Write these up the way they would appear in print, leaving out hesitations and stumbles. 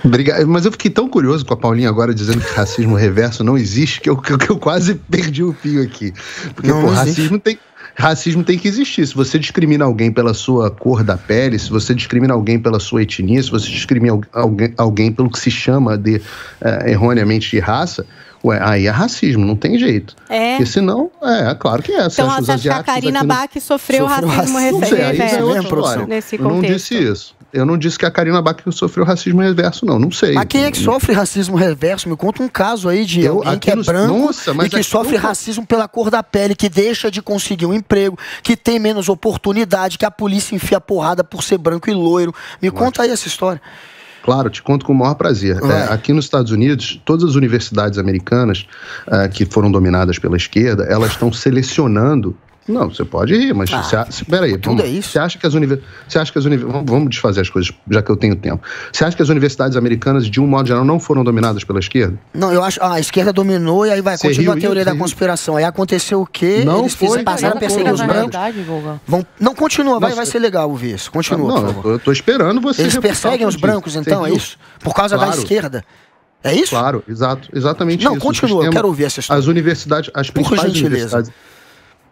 Obrigado. Mas eu fiquei tão curioso com a Paulinha agora dizendo que racismo reverso não existe, que eu quase perdi o fio aqui. Porque, não, racismo tem que existir. Se você discrimina alguém pela sua cor da pele, se você discrimina alguém pela sua etnia, se você discrimina alguém pelo que se chama de erroneamente de raça, aí é racismo, não tem jeito. Porque senão, claro que é. Então, você acha que a Karina Bach sofreu racismo reverso nesse contexto? Eu não disse isso. Eu não disse que a Karina Bach sofreu racismo reverso, não sei. Mas quem é que sofre racismo reverso? Me conta um caso aí de alguém que é branco e que sofre racismo pela cor da pele, que deixa de conseguir um emprego, que tem menos oportunidade, que a polícia enfia porrada por ser branco e loiro. Me conta aí essa história. Claro, te conto com o maior prazer. Aqui nos Estados Unidos, todas as universidades americanas que foram dominadas pela esquerda, elas estão selecionando... Não, você pode rir, mas peraí. Você acha que as universidades... Vamos desfazer as coisas, já que eu tenho tempo. Você acha que as universidades americanas, de um modo geral, não foram dominadas pela esquerda? Não, eu acho... a esquerda dominou e aí continua a teoria da conspiração. Aí aconteceu o quê? Eles passaram a perseguir os brancos. Não, continua, vai ser legal ouvir isso. Continua, por favor. Eu tô esperando você... Eles perseguem os brancos, então, é isso? Por causa da esquerda? É isso? Claro, exatamente isso. Não, continua, eu quero ouvir essa história. As universidades, as principais universidades...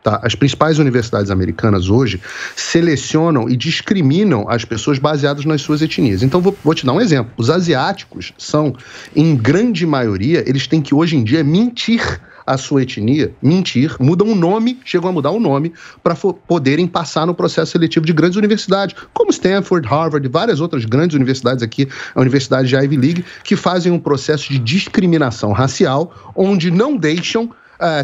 As principais universidades americanas hoje selecionam e discriminam as pessoas baseadas nas suas etnias. Então, vou te dar um exemplo. Os asiáticos são, em grande maioria, eles têm que, hoje em dia, mentir a sua etnia, mudam o nome, chegam a mudar o nome, para poderem passar no processo seletivo de grandes universidades, como Stanford, Harvard e várias outras grandes universidades aqui, a Universidade de Ivy League, que fazem um processo de discriminação racial, onde não deixam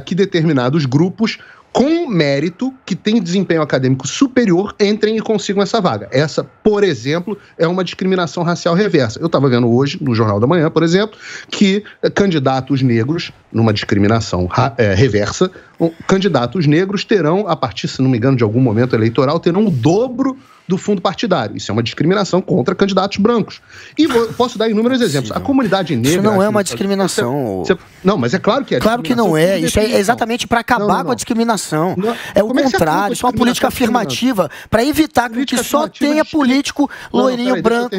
que determinados grupos com mérito, que tem desempenho acadêmico superior, entrem e consigam essa vaga. Essa, por exemplo, é uma discriminação racial reversa. Eu estava vendo hoje, no Jornal da Manhã, por exemplo, que candidatos negros, numa discriminação reversa, candidatos negros terão, a partir, se não me engano, de algum momento eleitoral, terão o dobro do fundo partidário. Isso é uma discriminação contra candidatos brancos. E posso dar inúmeros exemplos. A comunidade negra... Isso não é uma discriminação. Não, mas é claro que é. Claro que não é. Isso é exatamente para acabar com a discriminação. É o contrário. Isso é uma política afirmativa para evitar que só tenha político loirinho, branco,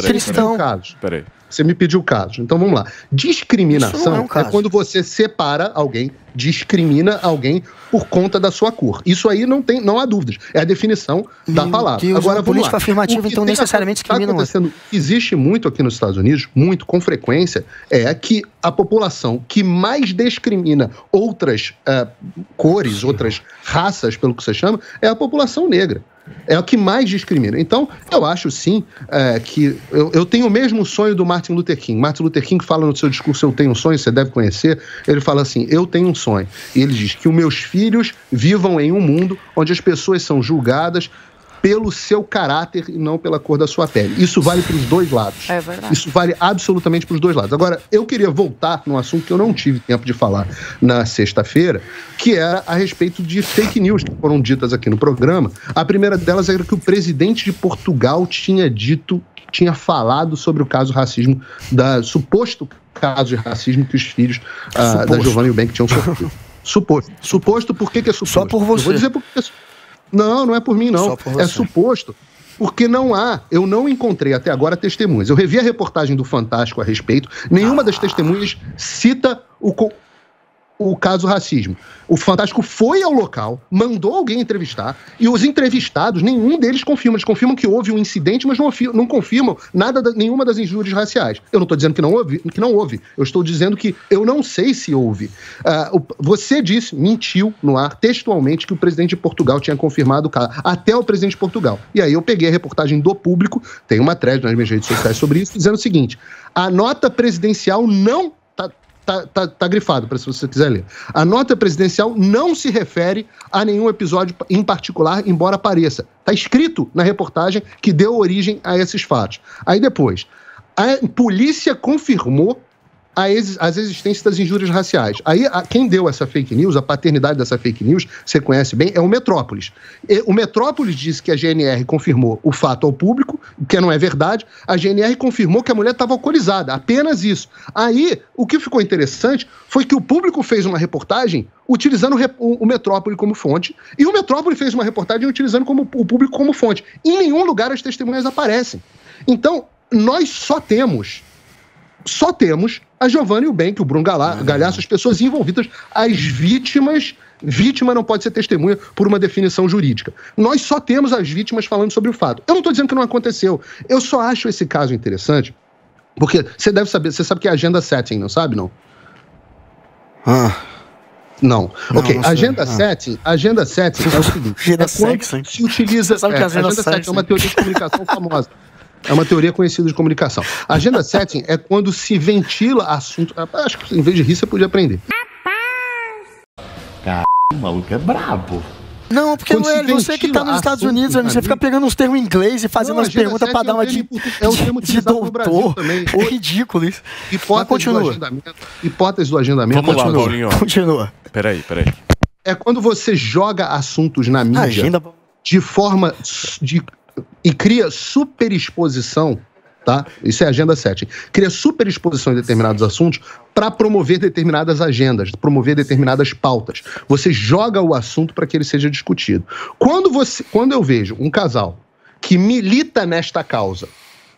cristão. Peraí. Você me pediu o caso. Então vamos lá. Discriminação é quando você separa alguém, discrimina alguém por conta da sua cor. Isso aí não há dúvidas. É a definição da palavra. Agora, política afirmativa, então, necessariamente discrimina. Existe muito aqui nos Estados Unidos, muito com frequência, é que a população que mais discrimina outras cores, outras raças, pelo que você chama, é a população negra. É o que mais discrimina. Então, eu acho sim que eu tenho o mesmo sonho do Martin Luther King. Martin Luther King fala no seu discurso, eu tenho um sonho, você deve conhecer. Ele fala assim, eu tenho um sonho. E ele diz que os meus filhos vivam em um mundo onde as pessoas são julgadas pelo seu caráter e não pela cor da sua pele. Isso vale para os dois lados. É verdade. Isso vale absolutamente para os dois lados. Agora, eu queria voltar num assunto que eu não tive tempo de falar na sexta-feira, que era a respeito de fake news que foram ditas aqui no programa. A primeira delas era que o presidente de Portugal tinha falado sobre o caso racismo, suposto caso de racismo que os filhos da Giovanna Eubank tinham sofrido. Suposto, por que é suposto? Só por você. Eu vou dizer por que não é por mim, não. É suposto, porque eu não encontrei até agora testemunhas. Eu revi a reportagem do Fantástico a respeito, nenhuma das testemunhas cita o caso racismo. O Fantástico foi ao local, mandou alguém entrevistar, e os entrevistados, nenhum deles confirma. Eles confirmam que houve um incidente, mas não confirmam nenhuma das injúrias raciais. Eu não estou dizendo que não houve. Eu estou dizendo que eu não sei se houve. Você mentiu no ar, textualmente, que o presidente de Portugal tinha confirmado o caso. Até o presidente de Portugal. E aí eu peguei a reportagem do Público, tem uma thread nas minhas redes sociais sobre isso, dizendo o seguinte, a nota presidencial não... Tá grifado, para se você quiser ler. A nota presidencial não se refere a nenhum episódio em particular, embora pareça. Está escrito na reportagem que deu origem a esses fatos. Aí depois, a polícia confirmou as existências das injúrias raciais. Aí, quem deu essa fake news, a paternidade dessa fake news, você conhece bem, é o Metrópolis. O Metrópolis disse que a GNR confirmou o fato ao público, que não é verdade. A GNR confirmou que a mulher estava alcoolizada, apenas isso. Aí, o que ficou interessante foi que o Público fez uma reportagem utilizando o Metrópole como fonte, e o Metrópole fez uma reportagem utilizando o Público como fonte. Em nenhum lugar as testemunhas aparecem. Então, nós só temos a Giovanna Eubank, o Bruno Galhaço, as pessoas envolvidas, as vítimas. Vítima não pode ser testemunha por uma definição jurídica. Nós só temos as vítimas falando sobre o fato. Eu não estou dizendo que não aconteceu. Eu só acho esse caso interessante, porque você deve saber, você sabe que é agenda setting, não sabe, não? Não. Ok, não agenda setting é o seguinte. Agenda setting. Se utiliza... Sabe que agenda setting é uma teoria de comunicação famosa. É uma teoria conhecida de comunicação. Agenda setting é quando se ventila assunto... Acho que em vez de rir, você podia aprender. O maluco é brabo. Não, porque você que tá nos Estados Unidos, você fica pegando uns termos em inglês e fazendo umas perguntas pra dar uma de doutor. É ridículo isso. Hipótese do agendamento. Vamos lá, Paulinho. Continua. Peraí. É quando você joga assuntos na mídia de forma e cria superexposição, tá? Isso é agenda 7. Cria superexposição em determinados assuntos para promover determinadas agendas, promover determinadas pautas. Você joga o assunto para que ele seja discutido. Quando eu vejo um casal que milita nesta causa,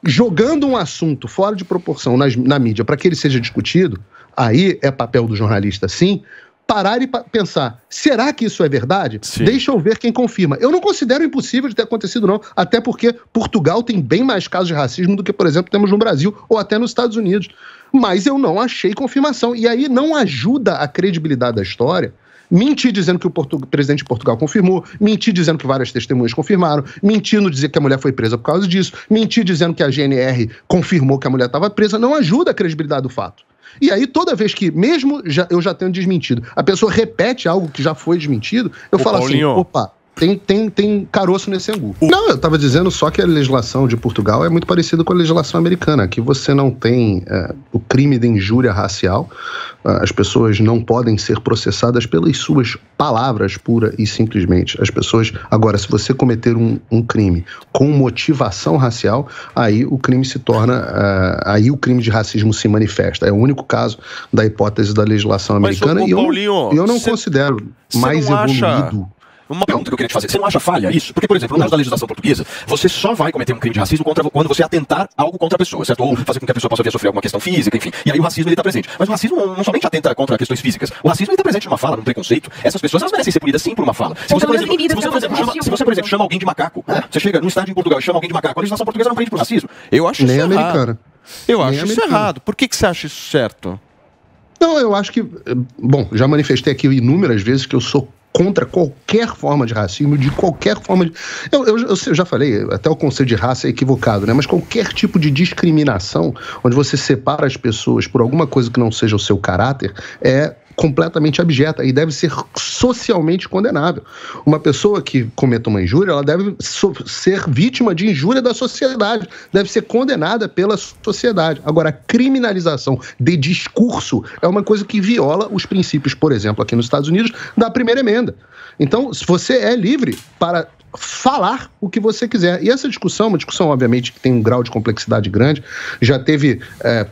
jogando um assunto fora de proporção na mídia para que ele seja discutido, aí é papel do jornalista, sim, parar e pensar, será que isso é verdade? Sim. Deixa eu ver quem confirma. Eu não considero impossível de ter acontecido, não, até porque Portugal tem bem mais casos de racismo do que, por exemplo, temos no Brasil ou até nos Estados Unidos. Mas eu não achei confirmação. E aí não ajuda a credibilidade da história mentir dizendo que o presidente de Portugal confirmou, mentir dizendo que várias testemunhas confirmaram, mentindo dizer que a mulher foi presa por causa disso, mentir dizendo que a GNR confirmou que a mulher estava presa, não ajuda a credibilidade do fato. E aí, toda vez que, mesmo eu já tendo desmentido, a pessoa repete algo que já foi desmentido, eu falo Paulinho. Assim, opa, tem caroço nesse angu. Não, eu estava dizendo só que a legislação de Portugal é muito parecida com a legislação americana. Aqui você não tem o crime de injúria racial, as pessoas não podem ser processadas pelas suas palavras pura e simplesmente. As pessoas... Agora, se você cometer um crime com motivação racial, aí o crime se torna... aí o crime de racismo se manifesta. É o único caso da hipótese da legislação americana. Mas, Paulinho, eu não considero mais evoluído. Uma pergunta que eu queria te fazer. Você não acha falha isso? Porque, por exemplo, no caso da legislação portuguesa, você só vai cometer um crime de racismo quando você atentar algo contra a pessoa, certo? Ou fazer com que a pessoa possa vir a sofrer alguma questão física, enfim. E aí o racismo, ele tá presente. Mas o racismo não somente atenta contra questões físicas. O racismo, ele tá presente numa fala, num preconceito. Essas pessoas, elas merecem ser punidas sim por uma fala. Se você, por exemplo, chama alguém de macaco, você chega num estádio em Portugal e chama alguém de macaco, a legislação portuguesa não prende por racismo. Eu acho isso errado. Americana. Eu acho isso errado. Por que você acha isso certo? Não, eu acho que... Bom, já manifestei aqui inúmeras vezes que eu sou contra qualquer forma de racismo, de qualquer forma de... Eu já falei, até o conceito de raça é equivocado, né? Mas qualquer tipo de discriminação, onde você separa as pessoas por alguma coisa que não seja o seu caráter, é completamente abjeta e deve ser socialmente condenável. Uma pessoa que cometa uma injúria, ela deve ser vítima de injúria da sociedade, deve ser condenada pela sociedade. Agora, a criminalização de discurso é uma coisa que viola os princípios, por exemplo, aqui nos Estados Unidos, da primeira emenda. Então, se você é livre para falar o que você quiser. E essa discussão, uma discussão, obviamente, que tem um grau de complexidade grande, já teve,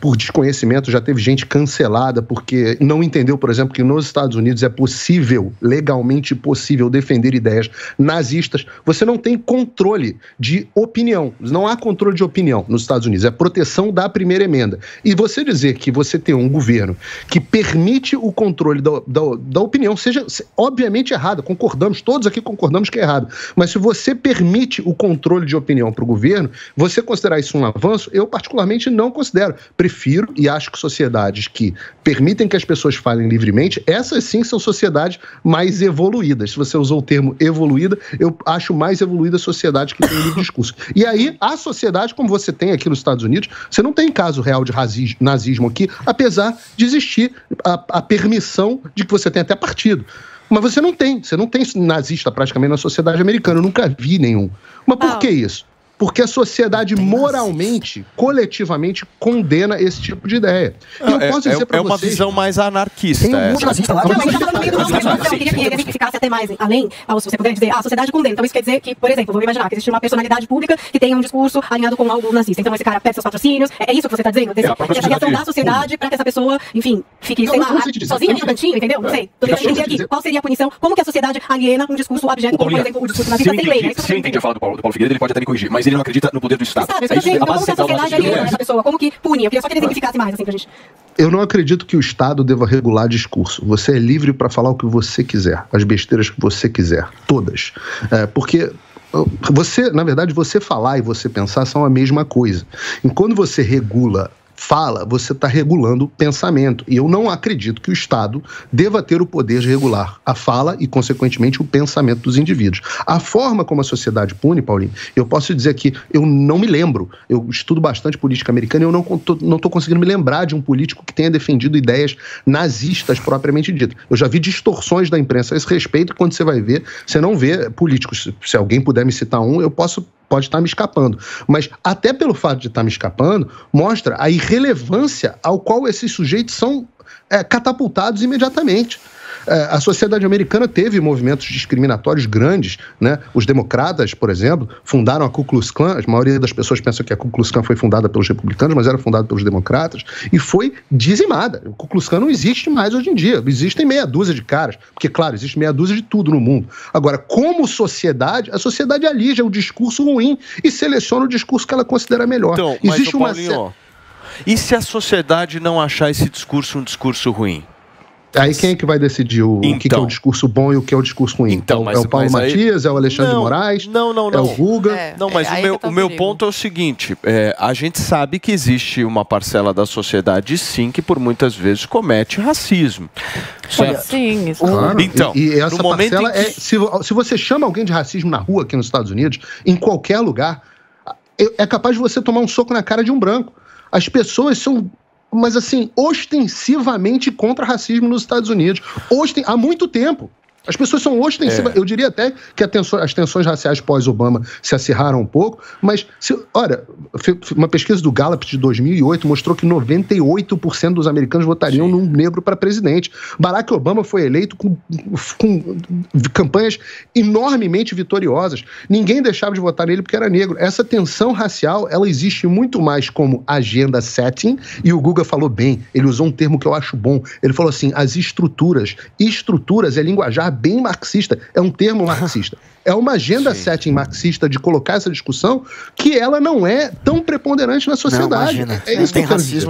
por desconhecimento, já teve gente cancelada porque não entendeu, por exemplo, que nos Estados Unidos é possível, legalmente possível, defender ideias nazistas. Você não tem controle de opinião. Não há controle de opinião nos Estados Unidos. É proteção da primeira emenda. E você dizer que você tem um governo que permite o controle da opinião, seja obviamente errado. Concordamos, todos aqui concordamos que é errado. Mas se você permite o controle de opinião para o governo, você considerar isso um avanço? Eu, particularmente, não considero. Prefiro e acho que sociedades que permitem que as pessoas falem livremente, essas sim são sociedades mais evoluídas. Se você usou o termo evoluída, eu acho mais evoluída a sociedade que tem livre discurso. E aí, a sociedade, como você tem aqui nos Estados Unidos, você não tem caso real de nazismo aqui, apesar de existir a permissão de que você tenha até partido. Mas você não tem nazista praticamente na sociedade americana, eu nunca vi nenhum. Mas por que isso? Porque a sociedade moralmente, coletivamente, condena esse tipo de ideia. E eu posso dizer pra vocês... uma visão mais anarquista. Tem um monte de nazista lá. Eu queria que ele exemplificasse até mais além, se você puder dizer, a sociedade condena. Então isso quer dizer que, por exemplo, vamos imaginar que existe uma personalidade pública que tem um discurso alinhado com algo nazista. Então esse cara perde seus patrocínios. É isso que você está dizendo? Essa reação da sociedade para que essa pessoa, enfim, fique, sei lá, sozinha no cantinho, entendeu? Não sei. Tô tentando entender aqui. Qual seria a punição? Como que a sociedade aliena um discurso abjeto, como, por exemplo, o discurso nazista sem lei? Se eu entendi a fala do Paulo Figueiredo, ele pode até me corrigir. Mas ele não acredita no poder do Estado. É isso, então como que a sociedade alienaria essa pessoa? Como que pune? Eu queria só que ele exemplificasse mais, assim, pra gente. Eu não acredito que o Estado deva regular discurso. Você é livre para falar o que você quiser, as besteiras que você quiser, todas. Porque você, na verdade, você falar e você pensar são a mesma coisa. E quando você regula fala, você está regulando o pensamento. E eu não acredito que o Estado deva ter o poder de regular a fala e, consequentemente, o pensamento dos indivíduos. A forma como a sociedade pune, Paulinho, eu posso dizer que eu não me lembro, eu estudo bastante política americana e eu não estou conseguindo me lembrar de um político que tenha defendido ideias nazistas propriamente ditas. Eu já vi distorções da imprensa a esse respeito, e quando você vai ver, você não vê políticos. Se alguém puder me citar um, pode estar me escapando. Mas até pelo fato de estar me escapando, mostra a irrelevância ao qual esses sujeitos são catapultados imediatamente. A sociedade americana teve movimentos discriminatórios grandes, né? Os democratas, por exemplo, fundaram a Ku Klux Klan. A maioria das pessoas pensa que a Ku Klux Klan foi fundada pelos republicanos, mas era fundada pelos democratas, e foi dizimada. O Ku Klux Klan não existe mais hoje em dia. Existem meia dúzia de caras, porque, claro, existe meia dúzia de tudo no mundo. Agora, como sociedade, a sociedade alija o discurso ruim e seleciona o discurso que ela considera melhor. Então, existe mas, Paulinho, e se a sociedade não achar esse discurso um discurso ruim? Aí quem é que vai decidir o que é o discurso bom e o que é o discurso ruim? Então, é o Paulo Matias, é o Alexandre de Moraes? Não. É o Guga? Não, mas o meu ponto é o seguinte, a gente sabe que existe uma parcela da sociedade, sim, que por muitas vezes comete racismo. Certo? Sim, isso. Claro. Então, e essa parcela se você chama alguém de racismo na rua aqui nos Estados Unidos, em qualquer lugar, é capaz de você tomar um soco na cara de um branco. As pessoas são... mas assim, ostensivamente contra racismo nos Estados Unidos. Há muito tempo. As pessoas são ostensivas. Eu diria até que as tensões raciais pós-Obama se acirraram um pouco, mas, olha, uma pesquisa do Gallup de 2008 mostrou que 98% dos americanos votariam num negro para presidente. Barack Obama foi eleito com campanhas enormemente vitoriosas. Ninguém deixava de votar nele porque era negro. Essa tensão racial, ela existe muito mais como agenda setting, e o Guga falou bem, ele usou um termo que eu acho bom. Ele falou assim, as estruturas é linguajar bem marxista, é um termo marxista. É uma agenda setting marxista de colocar essa discussão que ela não é tão preponderante na sociedade. Não, imagina. É isso que eu quero dizer.